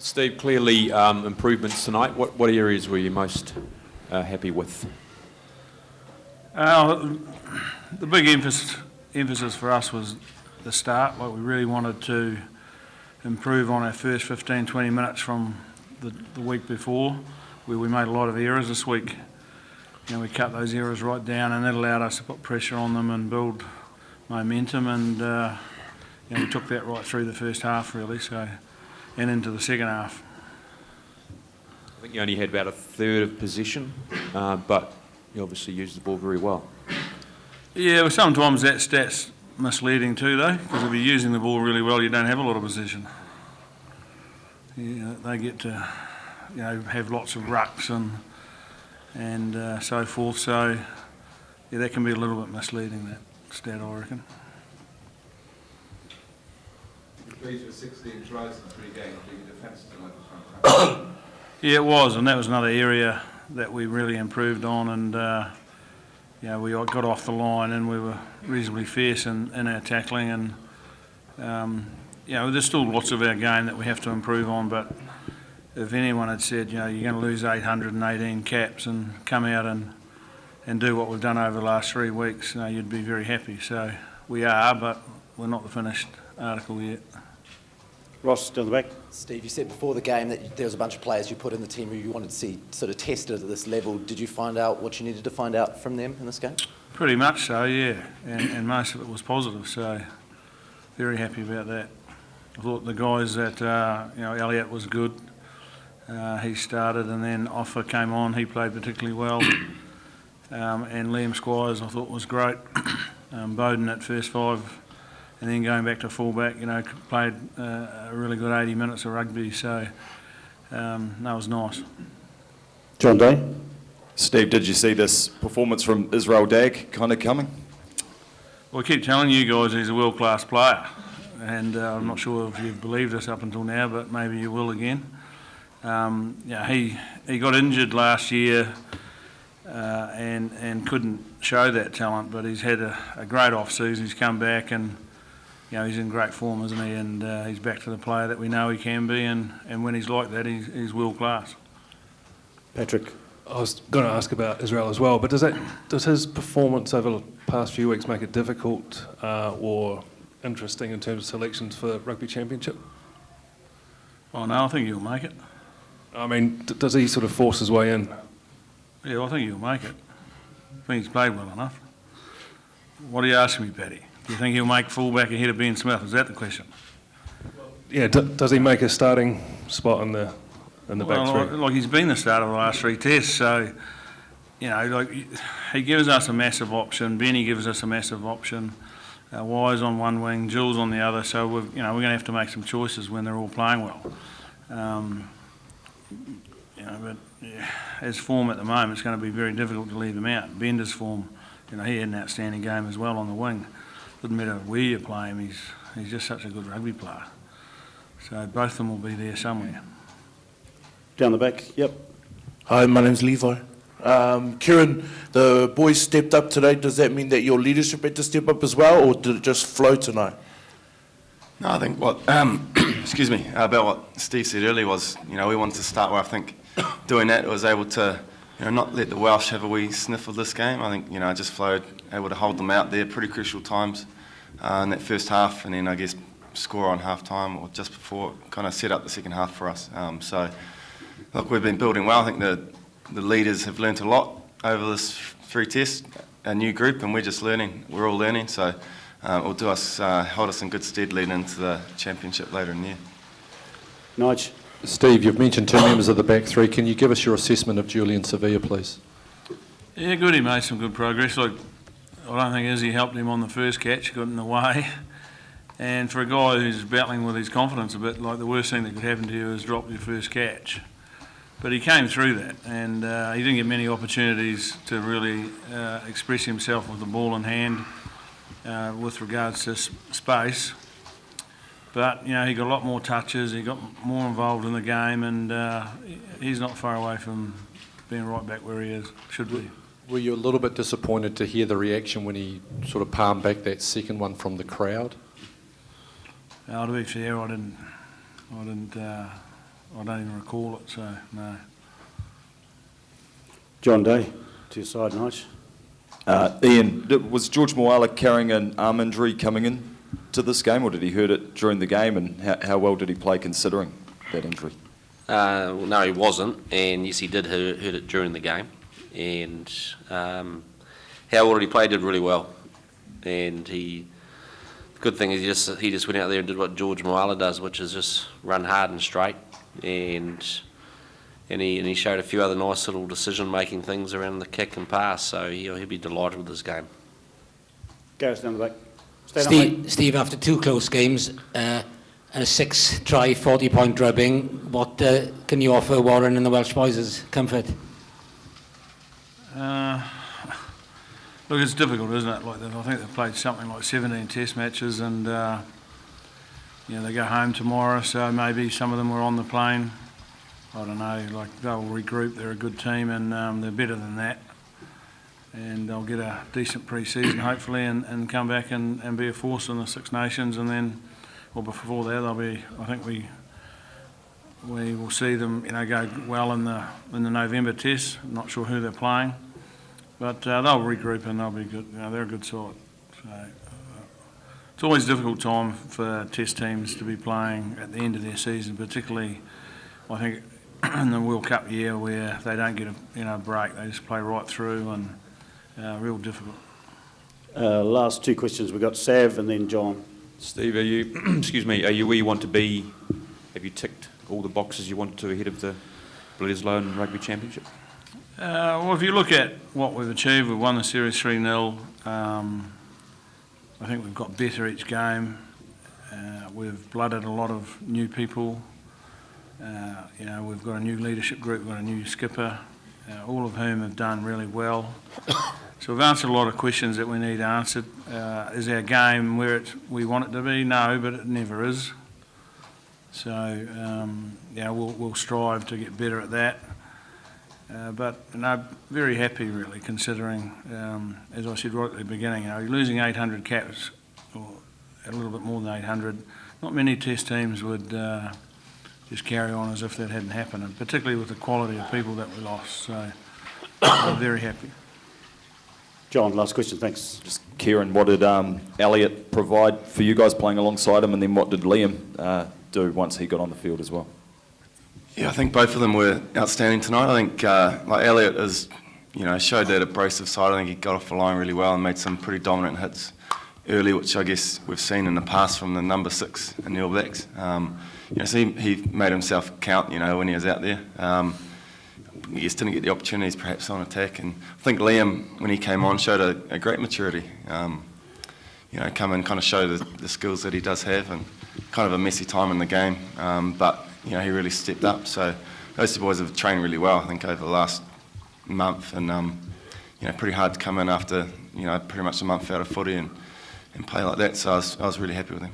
Steve, clearly improvements tonight. What areas were you most happy with? The big emphasis for us was the start. Like, we really wanted to improve on our first 15, 20 minutes from the week before, where we made a lot of errors. This week, we cut those errors right down, and that allowed us to put pressure on them and build momentum, and we took that right through the first half, really, and into the second half. I think you only had about a third of possession, but you obviously used the ball very well. Yeah, well, sometimes that stat's misleading too, though, because if you're using the ball really well, you don't have a lot of possession. They get to, have lots of rucks and so forth. So, that can be a little bit misleading, that stat, I reckon. You're pleased with 16 tries in 3 games, but your defence tonight was fantastic. Yeah, it was, and that was another area that we really improved on, and we got off the line and we were reasonably fierce in our tackling, and there's still lots of our game that we have to improve on, but if anyone had said, you're going to lose 818 caps and come out and do what we've done over the last 3 weeks, you'd be very happy. So we are, but we're not the finished article yet. Ross, down the back. Steve, you said before the game that there was a bunch of players you put in the team who you wanted to see sort of tested at this level. Did you find out what you needed to find out from them in this game? Pretty much so, yeah, and most of it was positive, so very happy about that. I thought the guys that, Elliott was good. He started, and then Offa came on. He played particularly well. And Liam Squires, I thought, was great. Bowden at first 5, and then going back to fullback, played a really good 80 minutes of rugby. So that was nice. John Day. Steve, did you see this performance from Israel Dag kind of coming? Well, I keep telling you guys he's a world-class player, and I'm not sure if you've believed us up until now, but maybe you will again. He got injured last year and couldn't show that talent, but he's had a great off-season. He's come back and he's in great form, isn't he? And he's back to the player that we know he can be, and when he's like that, he's world-class. Patrick. I was going to ask about Israel as well, but does his performance over the past few weeks make it difficult or interesting in terms of selections for the Rugby Championship? Oh no, I think he'll make it. I mean, does he sort of force his way in? Yeah, I think he'll make it. I think he's played well enough. What are you asking me, Paddy? Do you think he'll make fullback ahead of Ben Smith? Is that the question? Yeah, does he make a starting spot in the back three? Like he's been the starter of the last 3 tests, so he gives us a massive option. Benny gives us a massive option. Wise on one wing, Jules on the other. So we're going to have to make some choices when they're all playing well. But his form at the moment, it's going to be very difficult to leave him out. Bender's form, he had an outstanding game as well on the wing. Doesn't matter where you play him, he's just such a good rugby player. So both of them will be there somewhere. Down the back, yep. Hi, my name's Levi. Kieran, the boys stepped up today. Does that mean that your leadership had to step up as well, or did it just flow tonight? No, I think about what Steve said earlier was, we wanted to start where I think doing that was able to, not let the Welsh have a wee sniff of this game. I think, just flowed, able to hold them out there, pretty crucial times in that first half, and then I guess score on half time or just before, kind of set up the second half for us. So, look, we've been building well. I think the leaders have learnt a lot over this 3 tests, a new group, and we're just learning. We're all learning, so it'll do us, hold us in good stead leading into the championship later in the year. Nige. Steve, you've mentioned 2 members of the back 3. Can you give us your assessment of Julian Sevilla, please? Yeah, good. He made some good progress. I don't think Izzy helped him on the first catch, got in the way. And for a guy who's battling with his confidence a bit, the worst thing that could happen to you is drop your first catch. But he came through that, and he didn't get many opportunities to really express himself with the ball in hand with regards to space. But, he got a lot more touches, he got more involved in the game, and he's not far away from being right back where he is, should be. Were you a little bit disappointed to hear the reaction when he sort of palmed back that second one from the crowd? To be fair, I didn't I don't even recall it, so no. John Day, to your side, Nige. Ian, was George Moala carrying an arm injury coming in to this game, or did he hurt it during the game, and how well did he play considering that injury? Well, no, he wasn't, and yes, he did hurt it during the game. And how well did he play? He did really well, and the good thing is he just went out there and did what George Moala does, which is just run hard and straight, and he showed a few other nice little decision-making things around the kick and pass. So he'll be delighted with this game. Gareth down the back. Stand up, mate. Steve, after 2 close games and a 6-try, 40-point drubbing, what can you offer Warren and the Welsh boys as comfort? Look, it's difficult, isn't it? Like I think they've played something like 17 Test matches, and they go home tomorrow. So maybe some of them were on the plane. I don't know. Like they'll regroup. They're a good team, and they're better than that. And they'll get a decent pre-season hopefully, and come back and be a force in the Six Nations, and then, well, before that, they'll be. I think we will see them, go well in the November Test. I'm not sure who they're playing, but they'll regroup and they'll be good. They're a good side. So it's always a difficult time for Test teams to be playing at the end of their season, particularly, I think, in the World Cup year where they don't get a break. They just play right through, and real difficult. Last 2 questions. We've got Sav and then John. Steve, are you, excuse me, are you where you want to be? Have you ticked all the boxes you want to ahead of the Bledisloe Rugby Championship? Well, if you look at what we've achieved, we've won the series 3-0. I think we've got better each game. We've blooded a lot of new people. We've got a new leadership group, we've got a new skipper, all of whom have done really well. So we've answered a lot of questions that we need answered. Is our game where we want it to be? No, but it never is. So, we'll strive to get better at that. But very happy really, considering, as I said right at the beginning, losing 800 caps, or a little bit more than 800, not many Test teams would just carry on as if that hadn't happened, and particularly with the quality of people that we lost. So, I'm very happy. John, last question, thanks. Just Kieran, what did Elliot provide for you guys playing alongside him, and then what did Liam do once he got on the field as well? Yeah, I think both of them were outstanding tonight. I think like Elliot is, showed that abrasive side. I think he got off the line really well and made some pretty dominant hits early, which I guess we've seen in the past from the number 6 in the All Blacks. So he made himself count, when he was out there. He just didn't get the opportunities perhaps on attack, and I think Liam, when he came on, showed a great maturity. Come and kind of show the skills that he does have, and kind of a messy time in the game, but he really stepped up. So those 2 boys have trained really well, I think, over the last month, and pretty hard to come in after pretty much a month out of footy and play like that. So I was really happy with him.